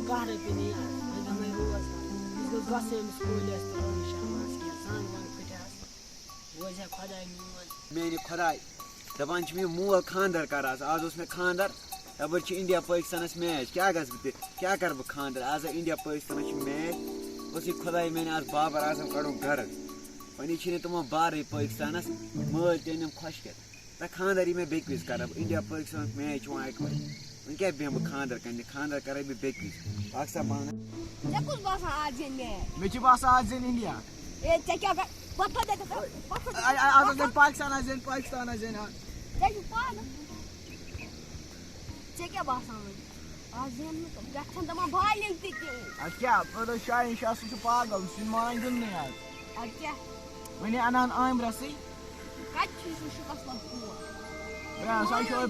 kahre pini gamai roz is gosem school est shamas ke san wan pitas woja khoday mon मेरी खुदाई दपान मे मोल खानदर कर आज मे खानदर यपर India Pakistan match क्या गस बह क्या कर बह खानदर आज इंडिया पाकिस्तान मैच उस खुदाई मैंने आज बाबर आजम कड़ो घर वन तुम बारे पाकिस्तान मल तेम खुश कर खानदर मे बेकविज कर इंडिया पाकिस्तान मैच वो अक वन क्या बेह बह खानदर कर बेकविज पाकिस्तान मे आज इंडिया पाकिस्तान क्या शाहीन शाह सह पागल सह मान दिन वे अनान आमर सह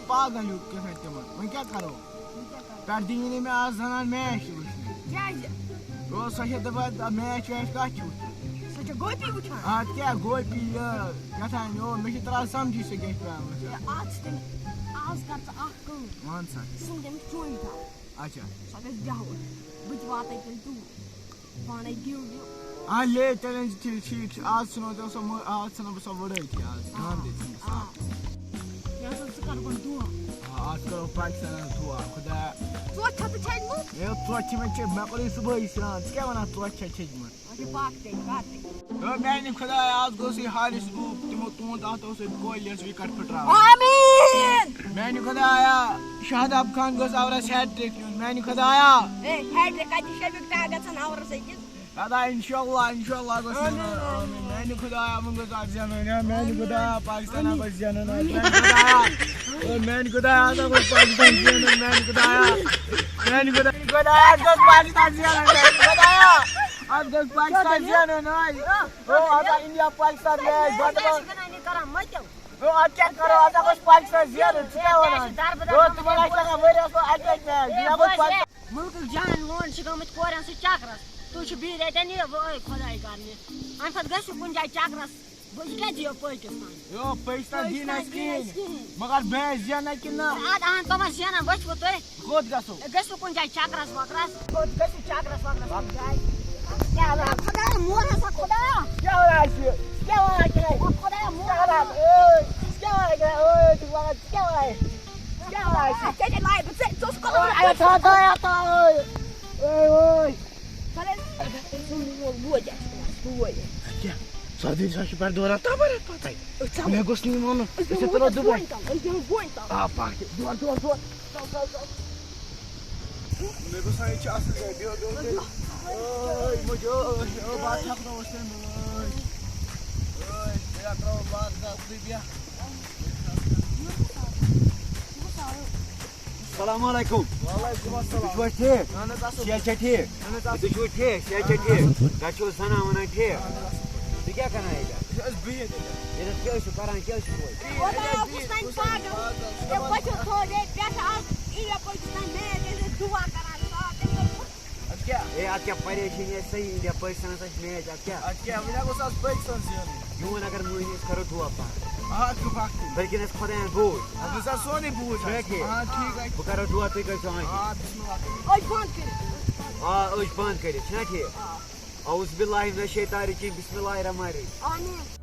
पागल तम वन क्या करो पे दिन मे आज जनान मैच सह दपान मैच वैच कत क्या गोपी गठान यो मे तरान समझी सह क्या वन सा अच्छा हाँ ले तेल ठीक आज सुनो तो आज सुनो बह वड़े थी आज आज करो पाकिस्तान दुआ खुदा मे कर सुबह स्नान क्या वन छजमत मैंने खुदा आज गो हारिस लूप तमो तुंद अत कोहलियस विकेट फुट्रा मैंने खुदाया शाहदाब खान गोस आवरस हैट्रिक न्यून मैंने खुदाया दादा इंशाल्लाह गोस मैंने खुदाया मन गोस आज जनन मैंने खुदाया पाकिस्तान गोस जनन मैंने खुदाया आज गोस पाकिस्तान जनन मैंने खुदाया गोस पाकिस्तान जनन मैंने खुदाया आज गोस पाकिस्तान जनन ओ आज इंडिया पाकिस्तान मैच ओ आज क्या करो आज गोस पाकिस्तान जनन क्या वना ओ तुम्हारा लगा वरियस तो आज मैच या गोस मुल्क जान लोन छ गमत कोरन सु चक्रस तू छ भी रेते नि ओए खुदाई करने अन फत गस कुन जाय चक्रस बज क्या दियो पाकिस्तान यो पाकिस्तान दिन स्किन मगर मैच जाना कि ना आज आन कमा जाना बच को तो गोद गसो कुन जाय चक्रस वक्रस गोद गस चक्रस वक्रस जाय क्या ला खुदा मोर सा खुदा क्या हो रहा है खुदा मोर क्या हो रहा है ओए तू वाला क्या हो रहा है चले लाए बस तो उसको आया था ओए चले वो जा क्या सर्दी से पर दोरा तबर पता है मैं गोस नहीं मानो इसे तो दुबई आ पाक दो मेरे को सारे चास दे दियो ओए मुझे ओ बात छक दो उसने ओए मेरा तो बात दा बिया अस्सलाम वालेकुम वालेकुम अस्सलाम तुझ ठीक क्या ठीक तुझ ठीक क्या गचो सना वना ठीक तू क्या करना है बस बिया ये क्या करान क्या पाकिस्तान पागल ये बच्चों थोड़े पैसा इंडिया पाकिस्तान मैच दुआ करा क्या ए आज क्या परेशानी है सही इंडिया पाकिस्तान से मैच आज क्या मेरा को साथ पाकिस्तान से यूं अगर मुझे करो दुआ पा हां तू बात बल्कि इस खुदा ने बोल अब सा सोने बूझ हां ठीक है वो करो दुआ पे कर जाए हां बिस्मिल्लाह ओए बंद कर ओए बंद कर छना ठीक औज़ बिल्लाहि मिनश शैतानिर रजीम बिस्मिल्लाहिर रहमानिर रहीम आमीन